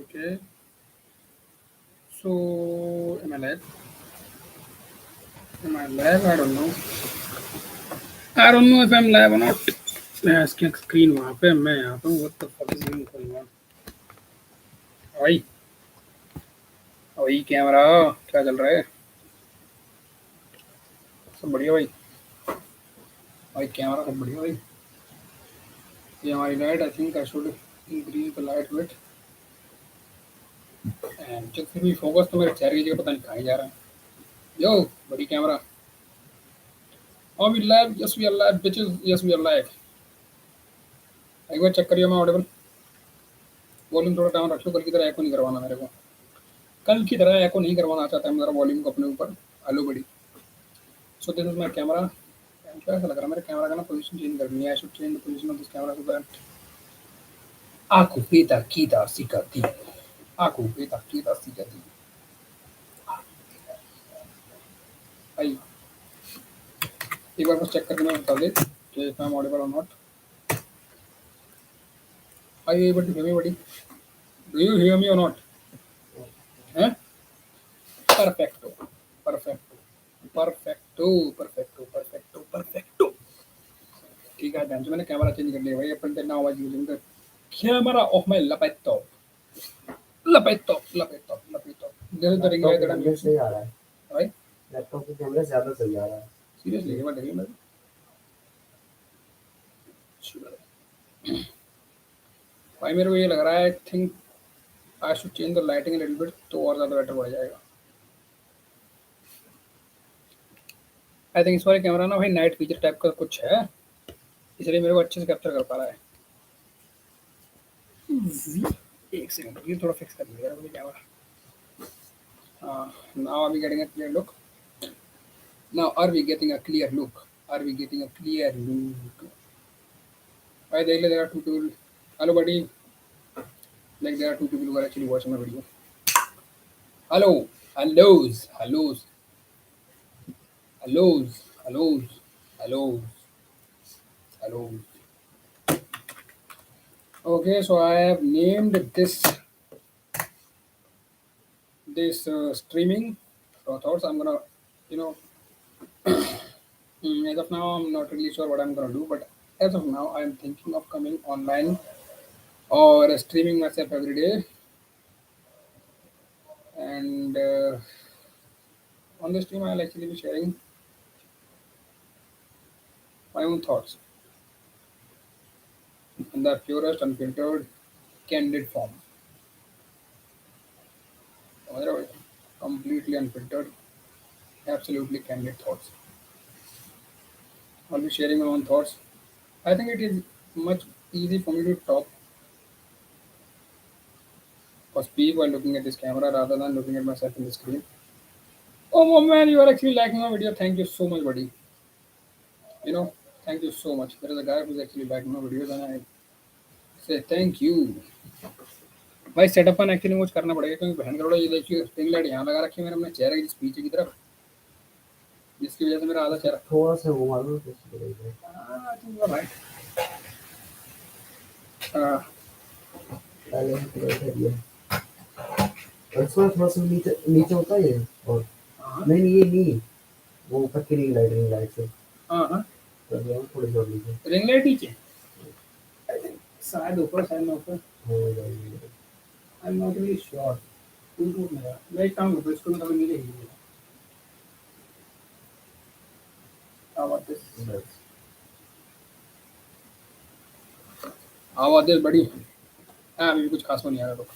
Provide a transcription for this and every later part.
Okay. So, am I live? Am I live? I don't know. I don't know if I'm live or not. मैं इसके screen वहाँ पे मैं यहाँ पे हूँ. What the fuck is even going on? भाई भाई कैमरा क्या चल रहा है? सब बढ़िया भाई. भाई कैमरा सब बढ़िया भाई. ये हमारी light. I think I should increase the light bit. And जब फिर भी फोकस तो मेरे चेहरे की जगह पता नहीं कहाँ ही जा रहा है. Yo, बड़ी camera. Are we live? Yes, we are live, bitches. Yes, we are live. एक बार चेक करिए मैं ऑडिबल. वॉल्यूम थोड़ा डाउन रखियो. कल की तरह एको नहीं करवाना मेरे को. कल की तरह एको नहीं करवाना चाहता है मेरा वॉल्यूम को अपने ऊपर. हेलो बड़ी. So this is my camera. क्या ऐसा लग रहा है मेरे कैमरा का ना पोजीशन चेंज करनी है. I should change the position of this camera to that. Aku pita kita sikati. Aku pita kita sikati. भाई एक बार बस चेक करके मैं बता दे कि if I'm audible or not. Are you able to hear me, buddy? Do you hear me or not? हैं? Perfecto. Perfecto. Perfecto. Perfecto. Perfecto. Perfecto. ठीक है बहन. मैंने कैमरा चेंज कर लिया भाई. अपन now I using the camera of my laptop. Laptop. There is the ring light that I'm using. सही आ रहा है. Right? लैपटॉप के कैमरा ज्यादा सही आ रहा है. Seriously, ये बात है मेरे. भाई मेरे को ये लग रहा है. I think I should change the lighting a little bit तो और ज़्यादा बेटर बढ़ जाएगा. I think इस वाले कैमरा ना भाई नाइट फीचर टाइप का कुछ है. इसलिए मेरे को अच्छे से कैप्चर कर पा रहा है. एक सेकंड ये थोड़ा फिक्स कर लिया यार कैमरा. हाँ. Now are we getting a clear look? Now are we getting a clear look? Are we getting a clear look? भाई देख ले. there are two people. Hello buddy. Like there are two people who are actually watching my video. Hello. Hellos. Hellos. Hellos. Hellos. Hellos. Hellos. Okay, so I have named this streaming. So thoughts I'm gonna, you know, as of now I'm not really sure what I'm gonna do, but as of now I'm thinking of coming online or streaming myself every day. And on the stream I'll actually be sharing my own thoughts in the purest, unfiltered, candid form. Otherwise, completely unfiltered, absolutely candid thoughts. I'll be sharing my own thoughts. I think it is much easy for me to talk or speak while looking at this camera rather than looking at myself in the screen. Oh man, you are actually liking my video. Thank you so much, buddy. You know, thank you so much. There is a guy who's actually liking my videos, and I say thank you. भाई setup पर actually मुझे करना पड़ेगा क्योंकि बहन करोड़ा ये देखिए ring light यहाँ लगा रखी है मैंने अपने चेहरे की पीछे की तरफ, जिसकी वजह से मेरा आधा चेहरा थोड़ा सा घुमा दो तो सही रहेगा. राइट. पहले थोड़ा सा दिया. और थोड़ा सा नीचे नीचे होता है ये. और नहीं ये नहीं, वो ऊपर की रिंग लाइट से. हाँ तो थोड़ी सी नीचे रिंग लाइट नीचे. आई थिंक शायद ऊपर शायद ना ऊपर. हो जाएगी. I am not really sure. टूट मेरा. मैं एक काम करता हूँ इसको मैं कभी नहीं देखी. आवाज़ बड़ी. हाँ अभी भी कुछ खास नहीं आ रहा. तो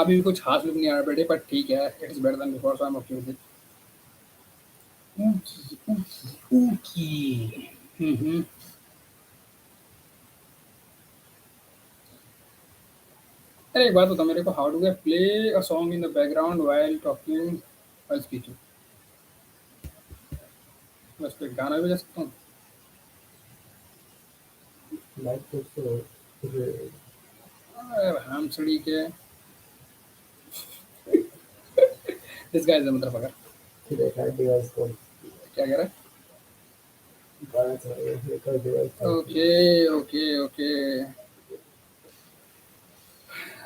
अभी भी कुछ खास लुक नहीं आ रहा बेटे, पर ठीक है. It is better than before, so I am okay with it. Okay. अरे एक बात बता मेरे को. How do I play a song in the background while talking while speaking? बस पे गाना भी बजा सकता हूँ. लाइट तो अरे हम सड़ी के. This guys is a motherfucker. फिर एक डिवाइस को क्या कह रहा है? गाना चाहिए फिर device. Okay.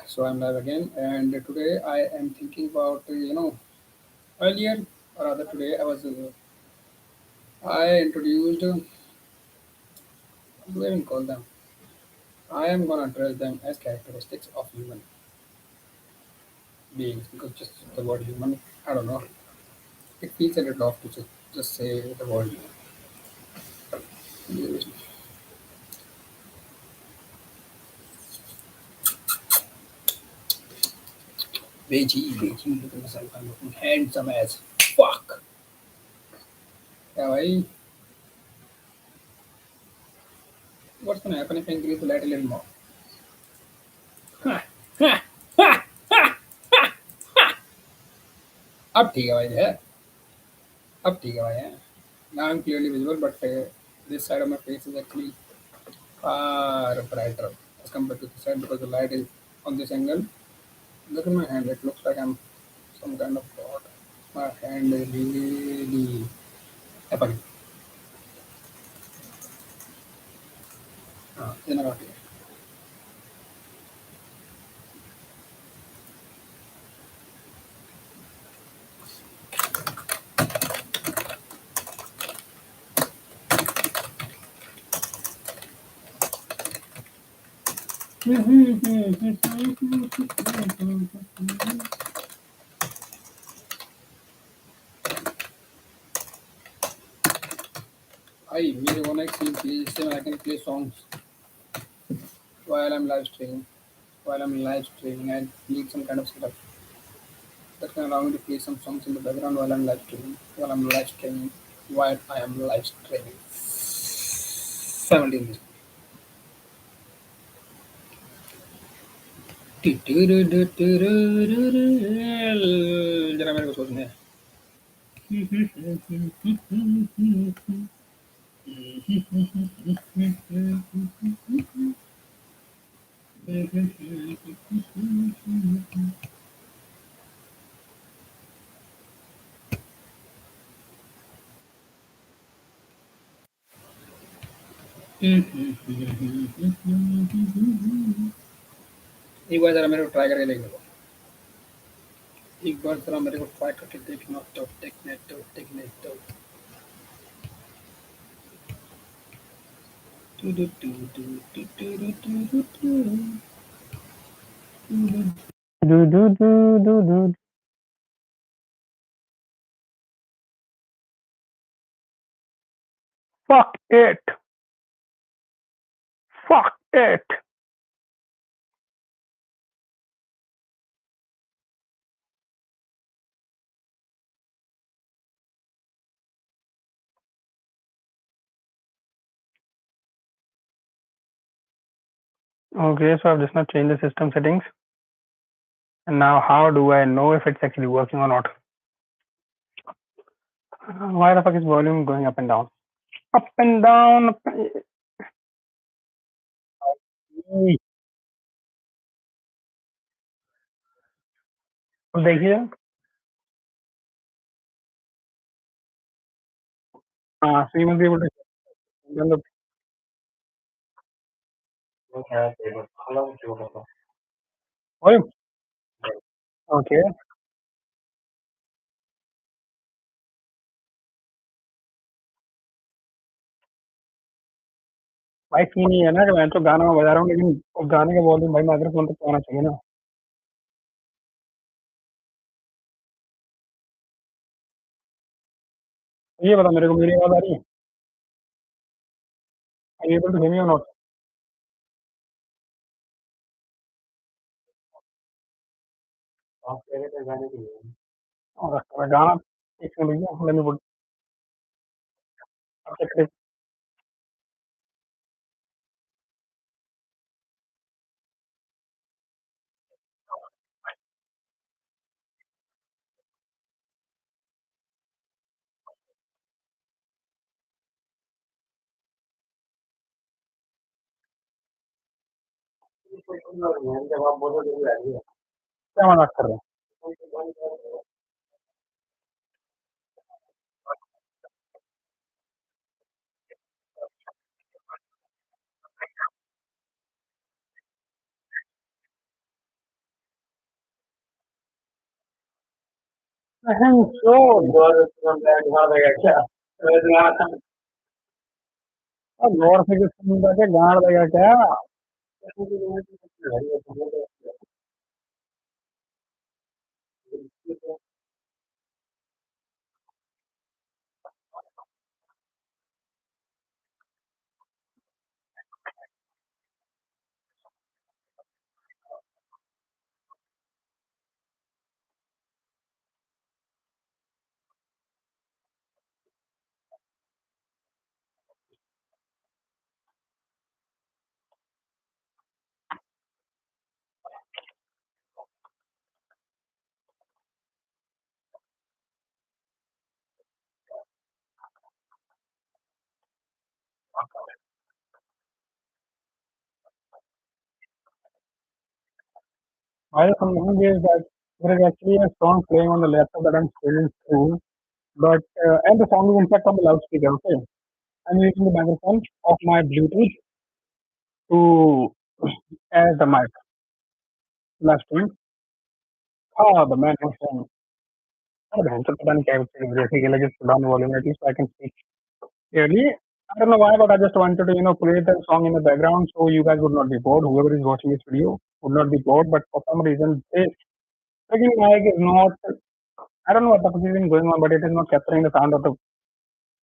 So I'm live again, and today I am thinking about earlier or rather today I introduced what do I even call them? I am gonna address them as characteristics of human beings because just the word human, I don't know, it feels a little off to just say the word human. Veggie, look at myself, I'm looking handsome as fuck. Yeah, why? What's gonna happen if I increase the light a little more? अब ठीक है भाई है अब ठीक है भाई है Now I'm clearly visible, but this side of my face is actually far brighter as compared to this side because the light is on this angle. Look at my hand; it looks like I'm some kind of god. My hand is really happening. In a I मेरे को ना एक scene चाहिए जिससे मैं I can play songs while I'm live streaming. While I'm live streaming, I need some kind of setup that can allow me to play some songs in the background while I'm live streaming. While I am live streaming. Simultaneously. जरा मेरे को सोचने हैं. एक बार जरा मेरे को try करके देखने दो. एक बार जरा मेरे को ट्राई करके देखने दो. Do do do do do. Fuck it. Fuck it. Okay, so I've just now changed the system settings. And now how do I know if it's actually working or not? Why the fuck is volume going up and down? Up and down. Up and... तो देखिए हाँ so you must be able to run the volume. Okay. भाई scene ये है ना कि मैं तो गाना बजा रहा हूँ लेकिन उस गाने का वॉल्यूम भाई माइक्रोफोन तक पहुंचना चाहिए ना. ये बता मेरे को मेरी आवाज आ रही है. Are you able to hear me or not? और गाना एक सेकंड भैया let me put क्या मजाक कर रहे हैं. I think so. Gaur from that गाड़ देगा क्या? गौर से किस सुनता के गाड़ देगा क्या? I just is that there is actually a song playing on the laptop that I'm scrolling through, but and the song is in fact on the loudspeaker. Okay, I'm using the microphone of my Bluetooth to as the mic last time. The man was saying, "Oh, the answer put on basically just put down the volume at least so I can speak clearly." I don't know why, but I just wanted to play the song in the background so you guys would not be bored. Whoever is watching this video would not be bored, but for some reason this freaking mic is not. I don't know what the fuck is even going on, but it is not capturing the sound of the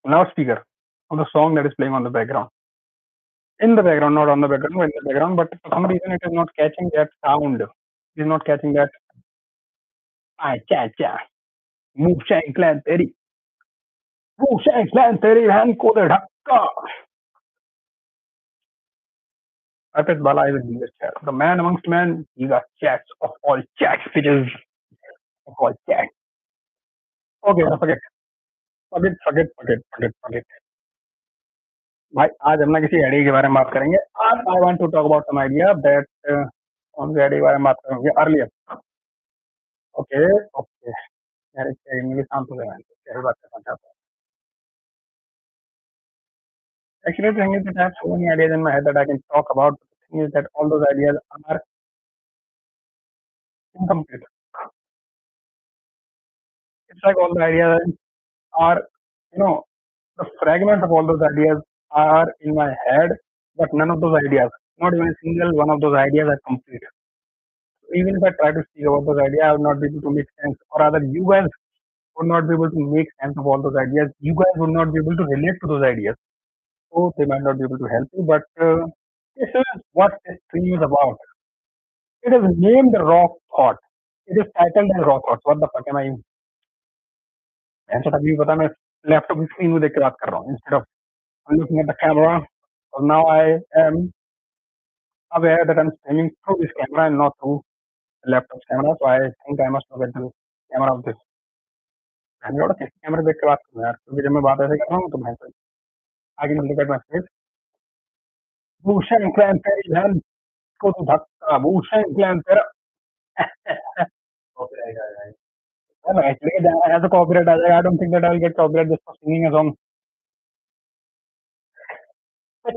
loudspeaker of the song that is playing on the background. In the background, not on the background, in the background, but for some reason it is not catching that sound. It is not catching that. Cha. Move shank clan theory. Move shank clan theory, hand coded hakka. Arpit Bala is in this chat. The man amongst men, he got chats of all chats, which is of all chats. Okay, forget. भाई आज हम ना किसी idea के बारे में बात करेंगे आज I want to talk about some idea that कौन से आइडिया के बारे में बात करेंगे अर्लियर ओके ओके यार मेरे शांत हो गया क्या बात करना चाहता हूँ actually the thing is that I have so many ideas in my head that I can talk about the thing is that all those ideas are incomplete it's like all the ideas are the fragments of all those ideas are in my head but none of those ideas not even a single one of those ideas are complete even if I try to speak about those ideas, I would not be able to make sense. Or rather, you guys would not be able to make sense of all those ideas. You guys would not be able to relate to those ideas. So they might not be able to help you. But this is what this stream is about. It is named Raw Thought. It is titled as Raw Thoughts. What the fuck am I? ऐसा तभी पता मैं laptop की screen में देख के बात कर रहा हूँ instead of I'm looking at the camera. So now I am aware that I'm streaming through this camera and not through the laptop camera. So I think I must look at the camera of this. I'm not a camera देख के बात करूँ यार क्योंकि जब मैं बात ऐसे कर रहा हूँ तो मैं I can look at my face. Bhushan clan तेरी बहन को तो धक्का भूषण क्लैन तेरा copyright आ जाएगा यार actually as a copyright आ जाएगा I don't think that I will get copyright just for singing a song. I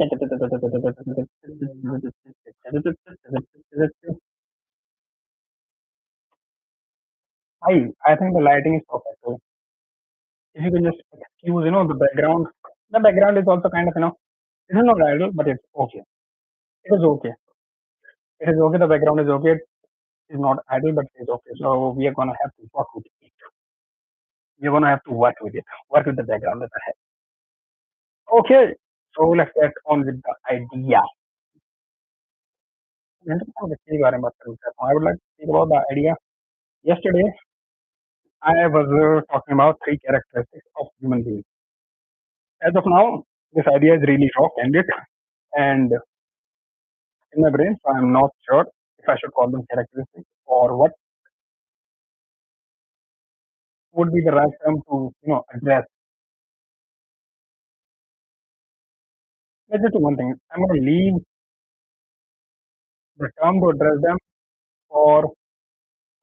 think the lighting is perfect. So if you can just excuse, the background. The background is also kind of, it is not idle, but it's okay. It is okay. It is okay. The background is okay. It is not idle, but it is okay. So we are gonna have to work with it. We're gonna have to work with it. Work with the background that I have. Okay. So let's get on with the idea. I would like to speak about the idea. Yesterday, I was talking about three characteristics of human beings. As of now, this idea is really raw, candid, and in my brain, so I'm not sure if I should call them characteristics or what would be the right term to address. Let's just do one thing. I'm going to leave the term to address them for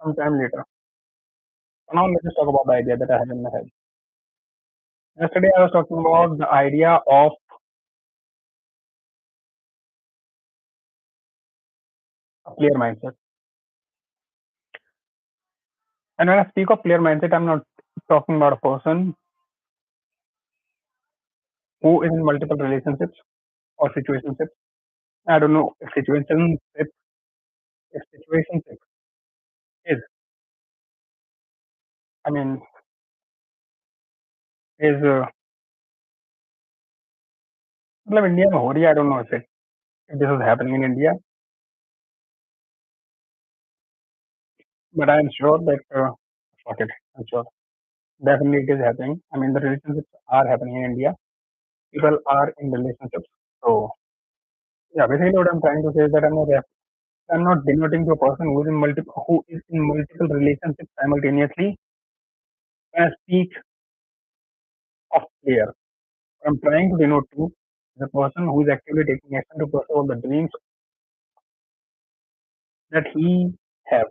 some time later. So now let's just talk about the idea that I have in my head. Yesterday I was talking about the idea of a clear mindset. And when I speak of clear mindset, I'm not talking about a person who is in multiple relationships or situationships. I don't know if situationship is, I mean, is मतलब India में हो रही है. I don't know if this is happening in India, but I am sure that fuck it, I'm sure definitely it is happening. I mean, the relationships are happening in India. People are in relationships. So yeah, basically what I'm trying to say is that I'm not denoting to a person who is in multiple relationships simultaneously. When I speak of player, what I'm trying to denote to the person who is actively taking action to pursue all the dreams that he have,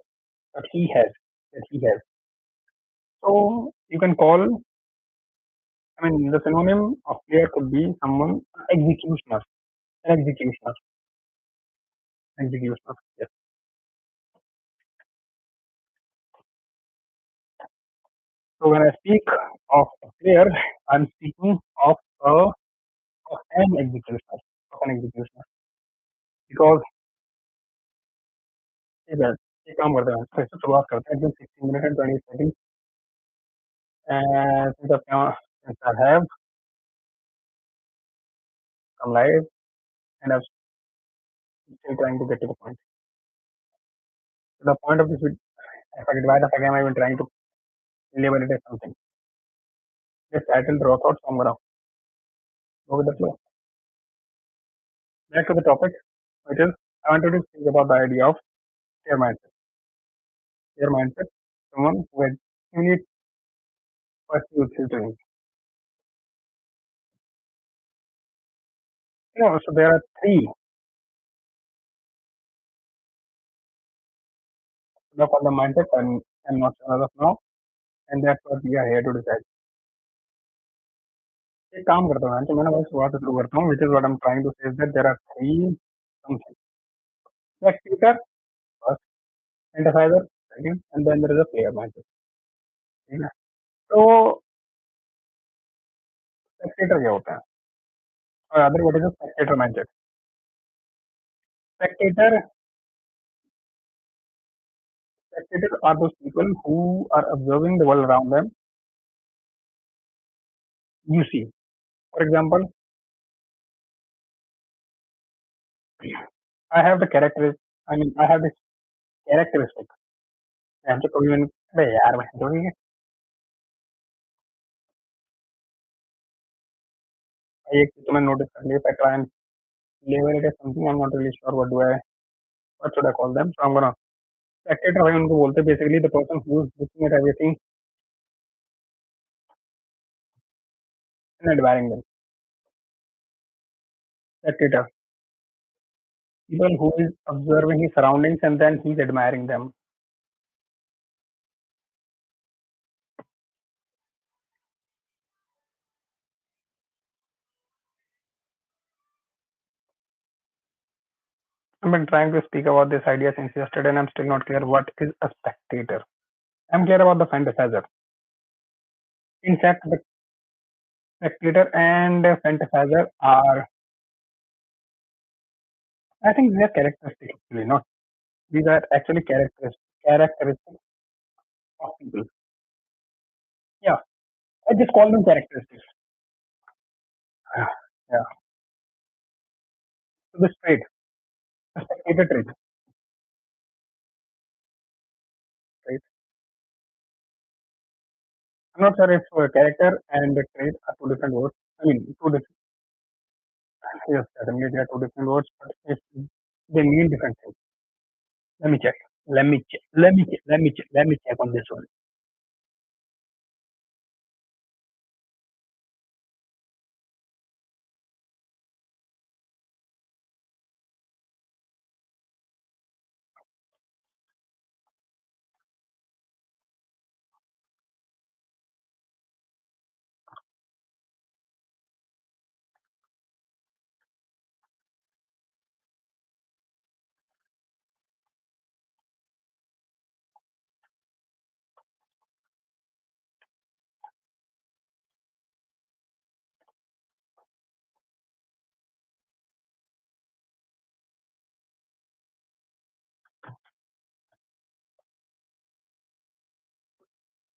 that he has, that he has. So you can call. I mean, the synonym of player could be someone executioner, an executioner, executioner. Yes. So when I speak of a player, I'm speaking of an executioner, of an executioner, because ठीक है, ये काम करते हैं, फिर से शुरुआत करते हैं, एकदम 16 minutes and 20 seconds, and since I have come live and I'm still trying to get to the point. So the point of this video, if I get why the fuck am I even trying to label it as something? This title draw thoughts, so I'm gonna go with the flow. Back to the topic, which is I wanted to speak about the idea of clear mindset. Clear mindset, someone who has unique pursues his dreams. So there are three of the mindset, and I'm not sure as of now, and that's what we are here to decide. एक काम करता हूँ, तो मैंने बस शुरुआत से शुरू करता हूँ, which is what I'm trying to say is that there are three something. Spectator first, synthesizer second, and then there is a player mindset. ठीक है? तो spectator क्या होता है? और other what is a spectator mindset? Spectator Spectators are those people who are observing the world around them. You see, for example, I have the characteristic. I mean, I have this characteristic. हमसे कभी मैंने अबे यार मैं थोड़ी है एक तुम्हें नोटिस कर लिया I try and label it as something I'm not really sure what should I call them, so I'm gonna spectator भाई उनको बोलते हैं basically the person who is looking at everything and admiring them. Spectator, people who is observing his surroundings and then he's admiring them. I've been trying to speak about this idea since yesterday and I'm still not clear what is a spectator. I'm clear about the fantasizer. In fact, the spectator and fantasizer are, I think these are characteristics actually, not, these are actually characteristics of people. Yeah, I just call them characteristics. Yeah. So this trait, the spectator trait, right? I'm not sure if character and trait are two different words. I mean, two different, yes, certainly they are two different words, but if they mean different things. Let me check. Let me check on this one.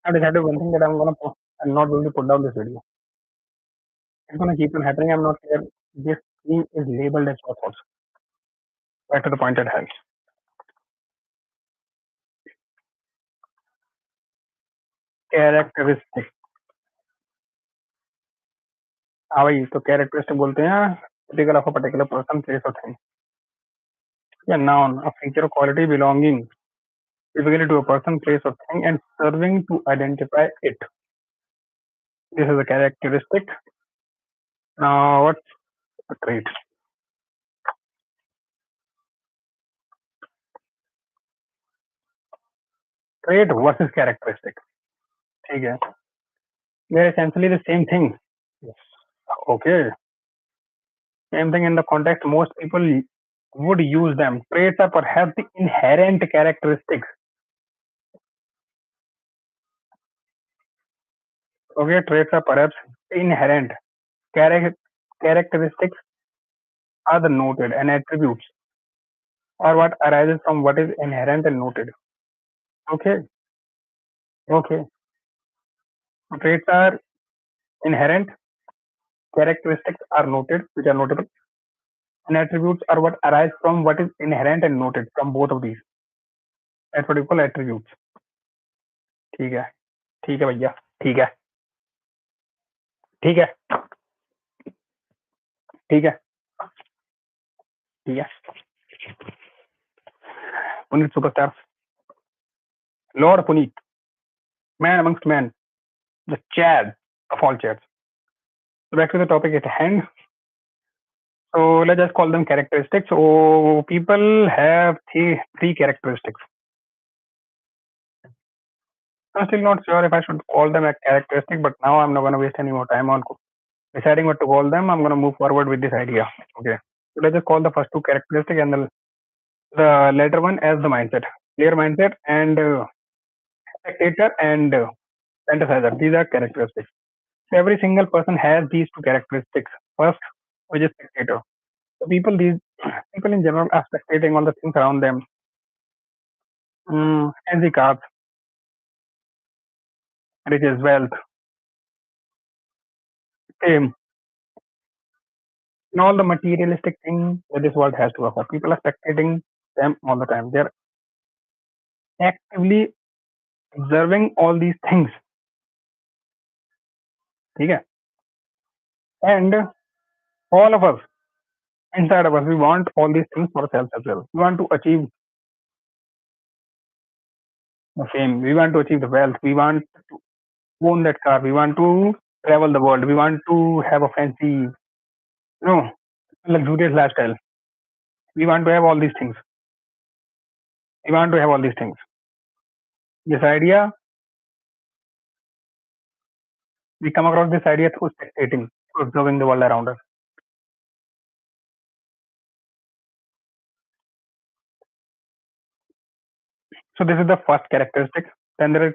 I decided one thing that I'm not going to put down this video. It's gonna keep on happening. I'm not clear. This thing is labeled as what also. Back to the point at hand. Characteristic. हाँ भाई तो characteristic बोलते हैं typical of a particular person, place or thing. Yeah, noun, a feature or quality belonging typically to a person, place or thing and serving to identify it. This is a characteristic. Now what's a trait? Trait versus characteristic. ठीक है. They're essentially the same thing. Yes. Okay. Same thing in the context. Most people would use them. Traits are perhaps the inherent characteristics. Okay, traits are perhaps inherent. Characteristics are the noted, and attributes are what arises from what is inherent and noted. Okay. Okay. Traits are inherent. Characteristics are noted, which are notable, and attributes are what arise from what is inherent and noted from both of these. That's what you call attributes. ठीक है. ठीक है भैया. ठीक है. ठीक है. ठीक है. ठीक है. Puneet Superstar. Lord Puneet. Man amongst men. The Chad of all chads. So back to the topic at hand. So let's just call them characteristics. So people have three characteristics. I'm still not sure if I should call them a characteristic, but now I'm not going to waste any more time on deciding what to call them. I'm going to move forward with this idea. Okay. So let's just call the first two characteristic and the later one as the mindset. Clear mindset and spectator and fantasizer. These are characteristics. So every single person has these two characteristics. First, which is spectator. So people in general are spectating all the things around them. Fancy cars, riches, wealth, fame, and all the materialistic things that this world has to offer. People are spectating them all the time. They're actively observing all these things. Okay? And all of us, inside of us, we want all these things for ourselves as well. We want to achieve the fame. We want to achieve the wealth. We want to own that car. We want to travel the world. We want to have a fancy, luxurious lifestyle. We want to have all these things. We want to have all these things. This idea, we come across this idea through spectating, through observing the world around us. So this is the first characteristic. Then there is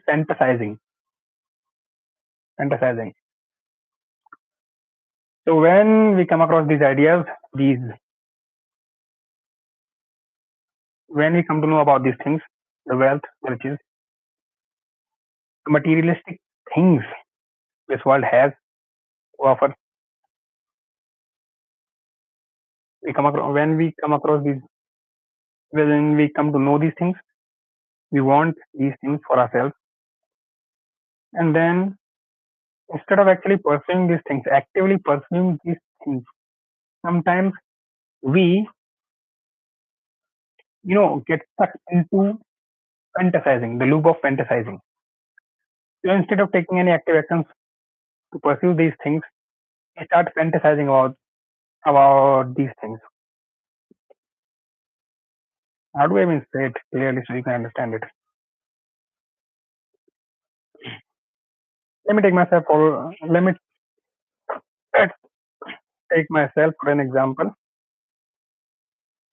fantasizing. Fantasizing. So when we come across these ideas, when we come to know about these things, the wealth, the riches, the materialistic things this world has to offer, when we come to know these things, we want these things for ourselves. And then instead of actually pursuing these things, actively pursuing these things, sometimes we, get stuck into fantasizing, the loop of fantasizing. So instead of taking any active actions to pursue these things, we start fantasizing about these things. How do I even say it clearly so you can understand it? Let me take myself for an example.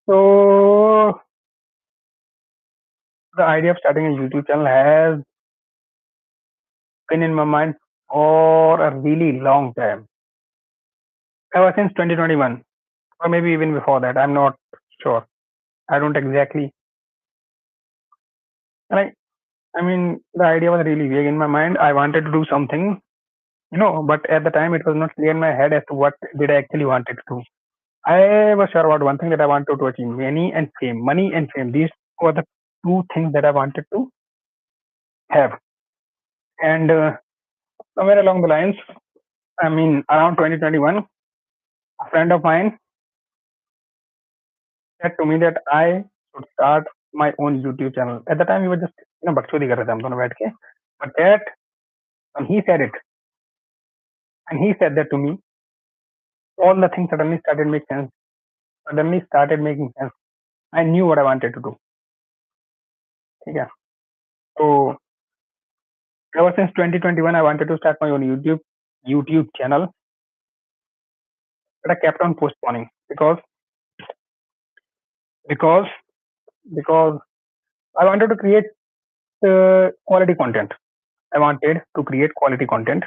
So the idea of starting a YouTube channel has been in my mind for a really long time. Ever since 2021, or maybe even before that, I'm not sure. I don't exactly. I mean, the idea was really vague in my mind. I wanted to do something, but at the time it was not clear in my head as to what did I actually wanted to do. I was sure about one thing that I wanted to achieve: money and fame. Money and fame. These were the two things that I wanted to have. And somewhere along the lines, I mean, around 2021, a friend of mine said to me that I should start my own YouTube channel. At the time, we were just, बकचोदी कर रहे थे हम दोनों बैठ के. But that, when he said it, and he said that to me, all the things suddenly started making sense. Suddenly started making sense. I knew what I wanted to do. Okay. So ever since 2021, I wanted to start my own YouTube channel, but I kept on postponing because because because I wanted to create quality content. I wanted to create quality content,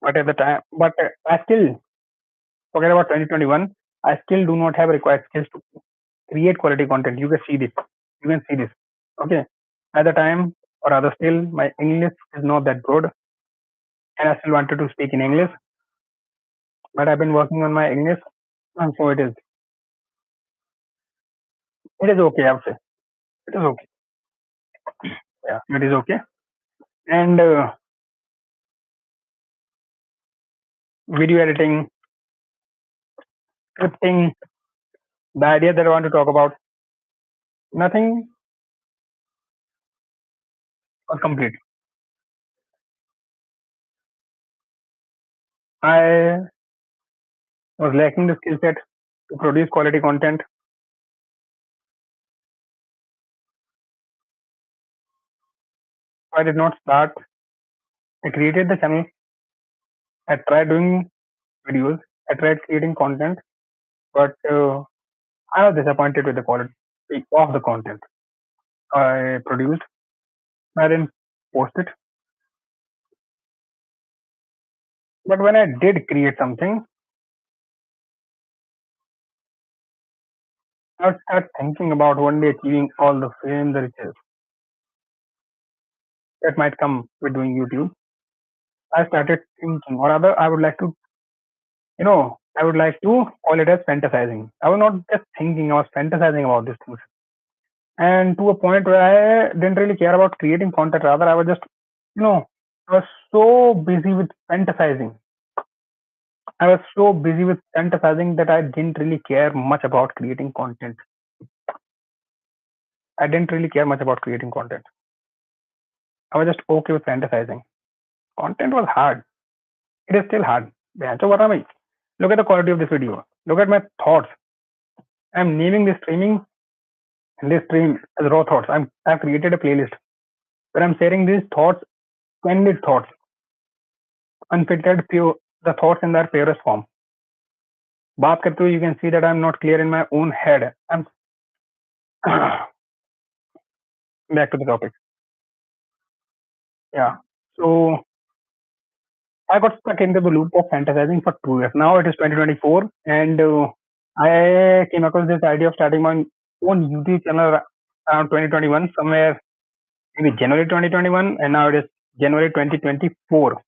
but at the time, but I still forget about 2021. I still do not have required skills to create quality content. You can see this. You can see this. Okay. At the time, or rather, still, my English is not that good, and I still wanted to speak in English. But I've been working on my English, and so it is. It is okay. I would say it is okay. Yeah, it is okay. And video editing, scripting, the idea that I want to talk about, nothing was complete. I was lacking the skill set to produce quality content. I did not start. I created the channel. I tried doing videos. I tried creating content, but I was disappointed with the quality of the content I produced. I didn't post it. But when I did create something, I would start thinking about one day achieving all the fame, the riches that might come with doing YouTube. I started thinking, or rather, I would like to call it as fantasizing. I was not just thinking, I was fantasizing about these things. And to a point where I didn't really care about creating content, rather, I was just, I was so busy with fantasizing. I was so busy with fantasizing that I didn't really care much about creating content. I didn't really care much about creating content. I was just okay with fantasizing. Content was hard. It is still hard. So what am I? Look at the quality of this video. Look at my thoughts. I'm naming this stream as raw thoughts. I've created a playlist where I'm sharing these thoughts, candid thoughts, unfiltered, pure, the thoughts in their purest form. बात करते हुए, you can see that I'm not clear in my own head. I'm back to the topic. Yeah. So I got stuck into the loop of fantasizing for 2 years. Now it is 2024, and I came across this idea of starting my own YouTube channel around 2021, somewhere maybe January 2021, and now it is January 2024.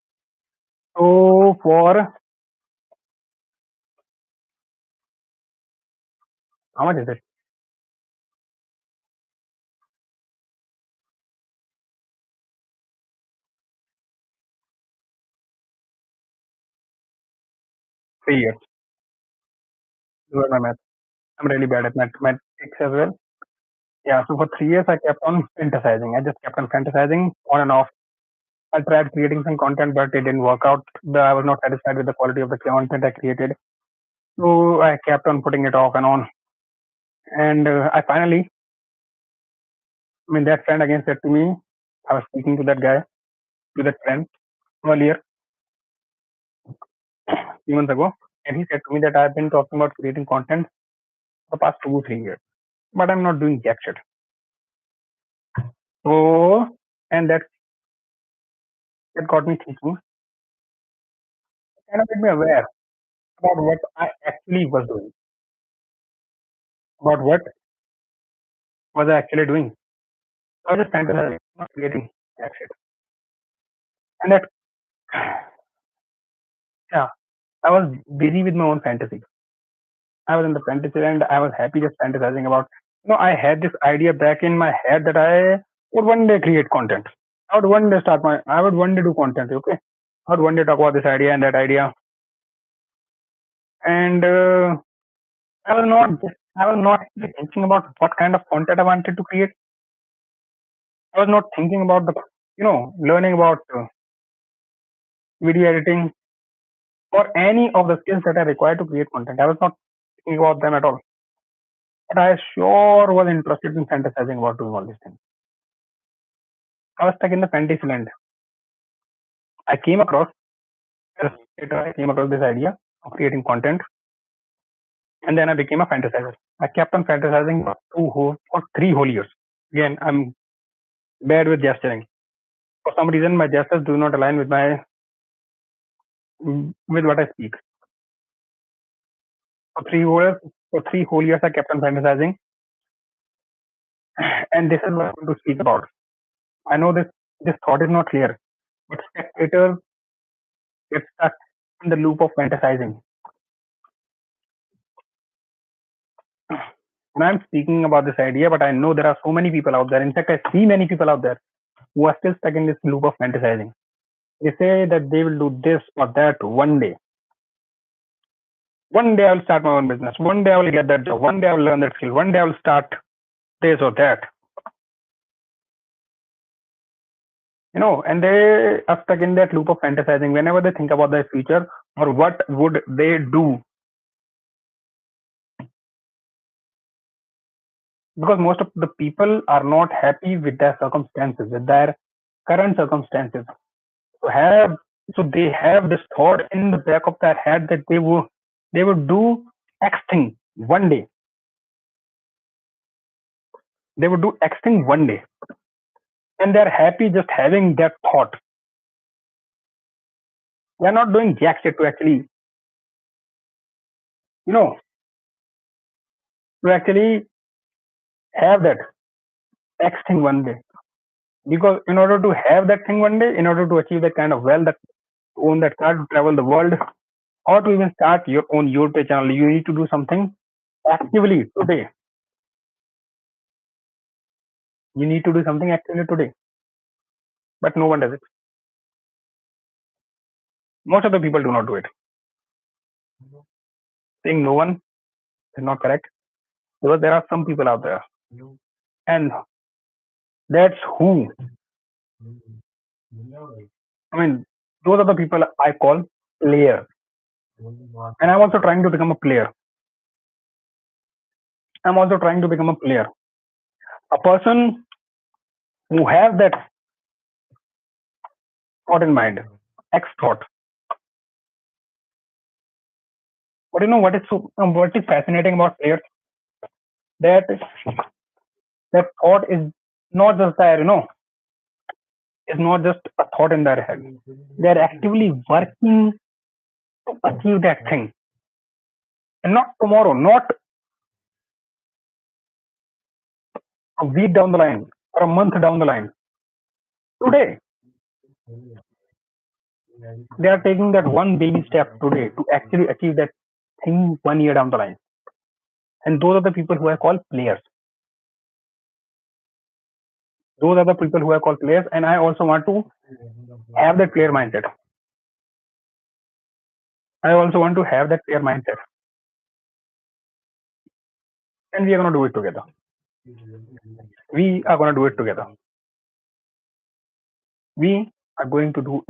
So for how much is it? 3 years. Do my math. I'm really bad at mathematics as well. Yeah, so for 3 years I kept on fantasizing. I just kept on fantasizing on and off. I tried creating some content, but it didn't work out. I was not satisfied with the quality of the content I created. So I kept on putting it off and on. And I finally, that friend again said to me, I was speaking to that guy, to that friend earlier, 3 months ago, and he said to me that I've been talking about creating content for the past 2 3 years, but I'm not doing jack shit. So, and that got me thinking, kind of made me aware about what I actually was doing, about what was I actually doing. I was just fantasizing, not creating that shit. And that, yeah, I was busy with my own fantasy. I was in the fantasy and I was happy just fantasizing about, I had this idea back in my head that I would one day create content. I would one day do content, okay? I would one day talk about this idea and that idea. And I was not actually thinking about what kind of content I wanted to create. I was not thinking about learning about video editing or any of the skills that are required to create content. I was not thinking about them at all. But I sure was interested in fantasizing about doing all these things. I was stuck in the fantasy land. I came across this idea of creating content, and then I became a fantasizer. I kept on fantasizing for 3 whole years. Again, I'm bad with gesturing. For some reason, my gestures do not align with what I speak. For 3 whole years, I kept on fantasizing, and this is what I'm going to speak about. I know this thought is not clear, but spectators get stuck in the loop of fantasizing. And I'm speaking about this idea, but I know there are so many people out there. In fact, I see many people out there who are still stuck in this loop of fantasizing. They say that they will do this or that one day. One day I will start my own business. One day I will get that job. One day I will learn that skill. One day I will start this or that. And they are stuck in that loop of fantasizing whenever they think about their future or what would they do. Because most of the people are not happy with their circumstances, with their current circumstances. So they have this thought in the back of their head that they would do X thing one day. They would do X thing one day. And they're happy just having that thought. They're not doing jack shit to actually, to actually have that X thing one day. Because in order to have that thing one day, in order to achieve that kind of wealth, that own that car, to travel the world, or to even start your own YouTube channel, you need to do something actively today. You need to do something actively today. But no one does it. Most of the people do not do it. Saying no one is not correct, because there are some people out there. And that's who. Those are the people I call players. And I'm also trying to become a player. A person who has that thought in mind, X thought. But what is fascinating about players? That thought is not just there, it's not just a thought in their head. They're actively working to achieve that thing. And not tomorrow, not a week down the line or a month down the line. Today. They are taking that one baby step today to actually achieve that thing 1 year down the line. And those are the people who I call players. And I also want to have that player mindset. And we are going to do it together. We are going to do it together. We are going to do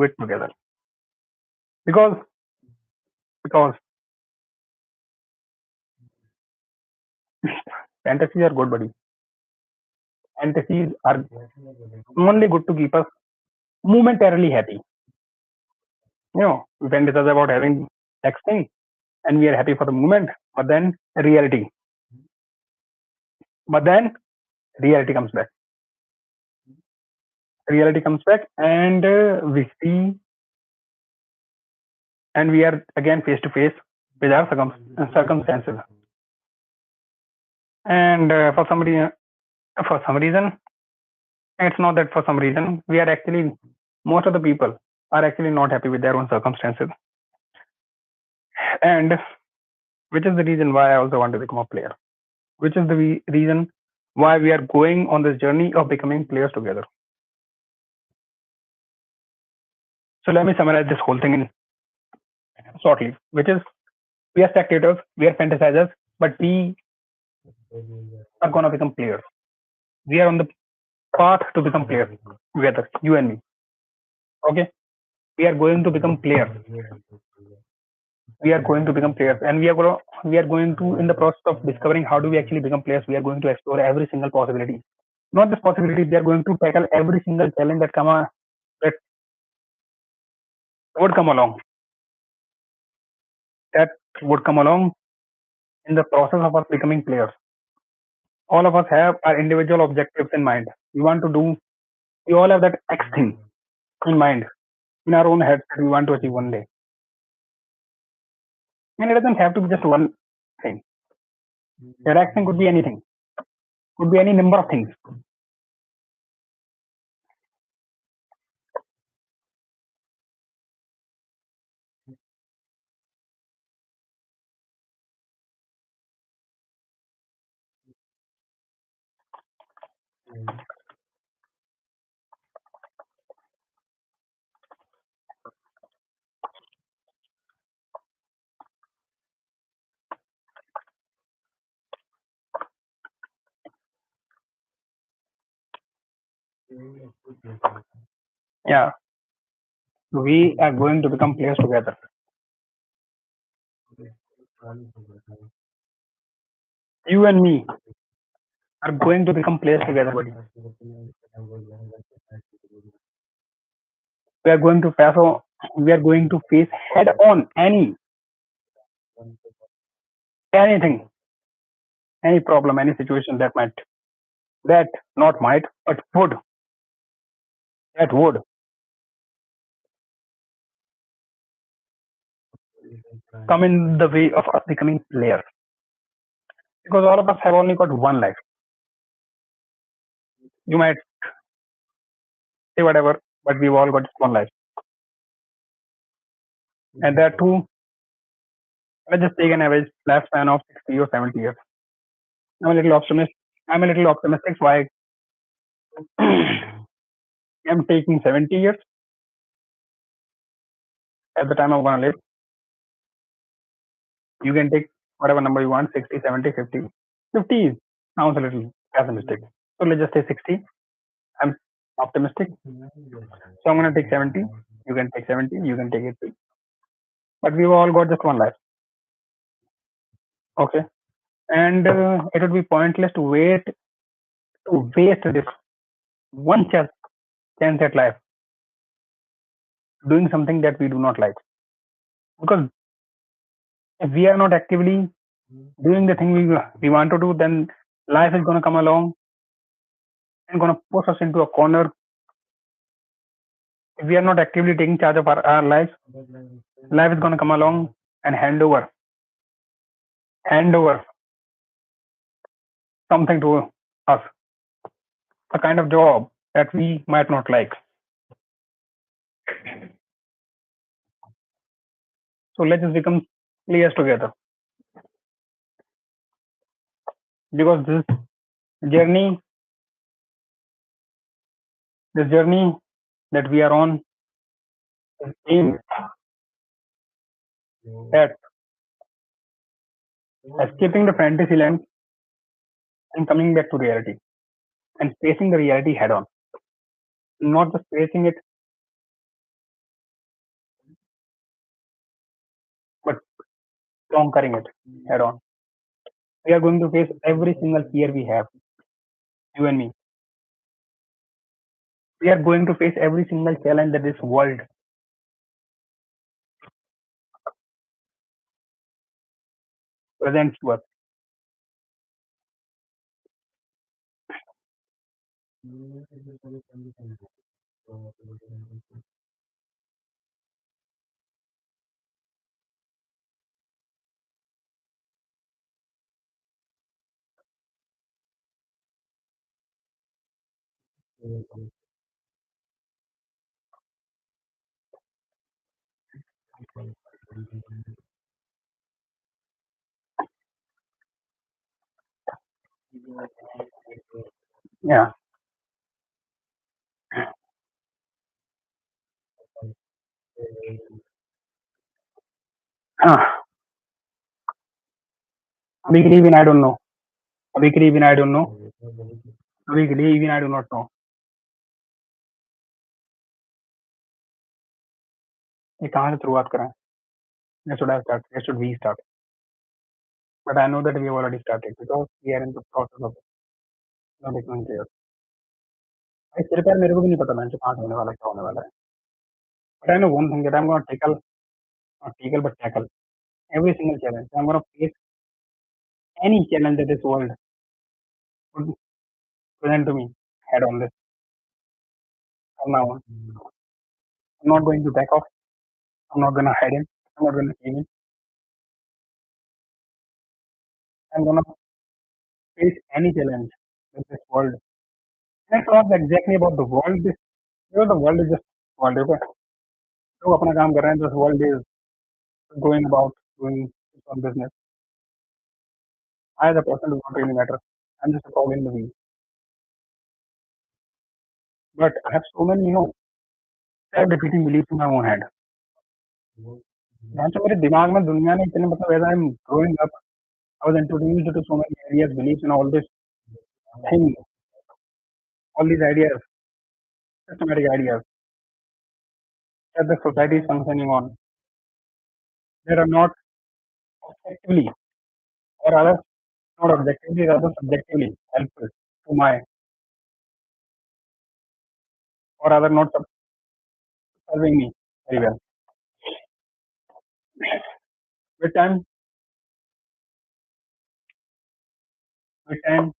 it together. Because fantasies are good, buddy. Fantasies are only good to keep us momentarily happy. We fantasize about having X thing and we are happy for the moment, but then reality comes back. And we see, and we are again face to face with our circumstances. And for some reason, it's not that for some reason we are actually most of the people are actually not happy with their own circumstances, and which is the reason why I also want to become a player. Which is the reason why we are going on this journey of becoming players together. So let me summarize this whole thing in shortly, which is we are spectators, we are fantasizers, but we are gonna become players. We are on the path to become players together, you and me. Okay, we are going to become players. We are going to become players, and we are going to in the process of discovering how do we actually become players. We are going to explore every single possibility. Not just possibility, we are going to tackle every single challenge that would come along. That would come along in the process of us becoming players. All of us have our individual objectives in mind. We want to do. We all have that X thing in mind in our own heads that we want to achieve one day. And it doesn't have to be just one thing. That X thing could be anything. Could be any number of things. Yeah. We are going to become players together. You and me are going to become players together, buddy. We are going to we are going to face head on anything, any problem, any situation that not might, but would come in the way of us becoming players. Because all of us have only got one life. You might say whatever, but we've all got just one life. And that too, let's just take an average lifespan of 60 or 70 years. I'm a little optimistic. Why I'm taking 70 years at the time I'm gonna live. You can take whatever number you want, 60, 70, 50. 50 sounds a little pessimistic. So let's just say 60. I'm optimistic. So I'm gonna take 70. You can take 70, you can take 80. But we've all got just one life. Okay. And it would be pointless to waste this one chance at life doing something that we do not like. Because if we are not actively doing the thing we want to do, then life is gonna come along and gonna push us into a corner. If we are not actively taking charge of our lives, life is gonna come along and hand over something to us, a kind of job that we might not like. So let's just become players together. Because journey, this journey that we are on is aimed at escaping the fantasy land and coming back to reality and facing the reality head on. Not just facing it, but conquering it head on. We are going to face every single fear we have, you and me. We are going to face every single challenge that this world presents to us. Yeah. Ah, अभी के लिए even I don't know. अभी के लिए even I don't know. अभी के लिए even I do not know. ये कहाँ से शुरुआत करें? Where should I start? Where should we start? But I know that we have already started because we are in the process of not becoming clear. भाई सिर पैर मेरे को भी नहीं पता मैं कहाँ से होने वाला है, क्या होने वाला है. But I know one thing that I'm gonna tackle, not tackle but tackle every single challenge. I'm gonna face any challenge that this world would present to me head on this from now on. I'm not going to back off. I'm not gonna hide in. I'm not gonna cave in. I'm gonna face any challenge with this world. And it's not exactly about the world. The world is just world. Okay? So अपना काम कर रहे हैं. This world is going about doing its own business. I as a person does not really matter. I'm just a cog in the wheel. But I have so many, self-defeating beliefs in my own head. जहाँ से मेरे दिमाग में दुनिया ने इतने मतलब as I'm growing up, I was introduced to so many ideas, beliefs, and all this thing, all these ideas, systematic ideas that the society is functioning on. They are not objectively, or rather, not objectively, rather subjectively helpful to my, or rather, not serving me very well. With time, with time,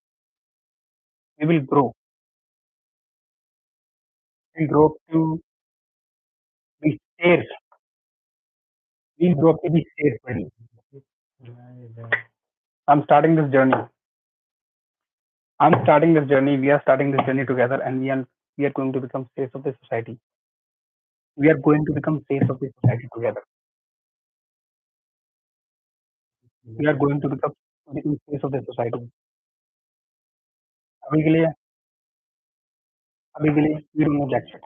we will grow. We grow up to be stairs. We grow up to be stairs, buddy. I'm starting this journey. I'm starting this journey. We are starting this journey together, and we are going to become stairs of the society. We are going to become stairs of the society together. We are going to become stairs of the society. अभी के लिए we don't know jack shit,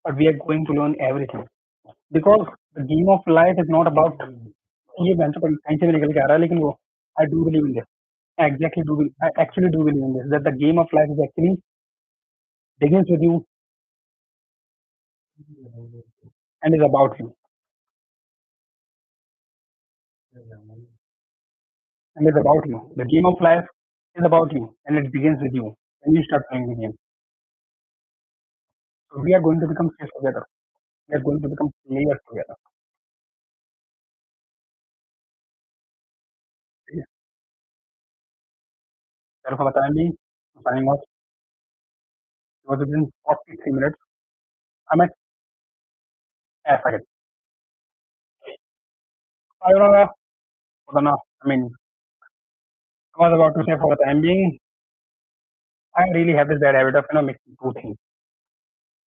but we are going to learn everything because the game of life is not about ये bench पर कहीं से भी निकल के आ रहा है लेकिन वो I do believe in this. I actually do believe in this that the game of life is actually begins with you and is about you and is about you. The game of life is about you and it begins with you when you start playing the game. So we are going to become players together. We are going to become players together. ठीक है? चलो for the time being, signing off. It was within 43 minutes. I'm at second. I don't know. I don't know. I mean, I was about to say for the time being, I really have this bad habit of mixing two things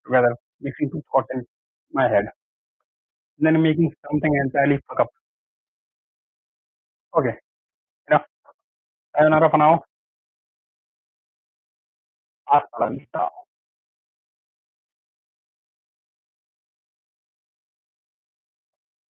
together, mixing two thoughts in my head, and then making something entirely fuck up. Okay, enough. Sayonara for now. Hasta la vista.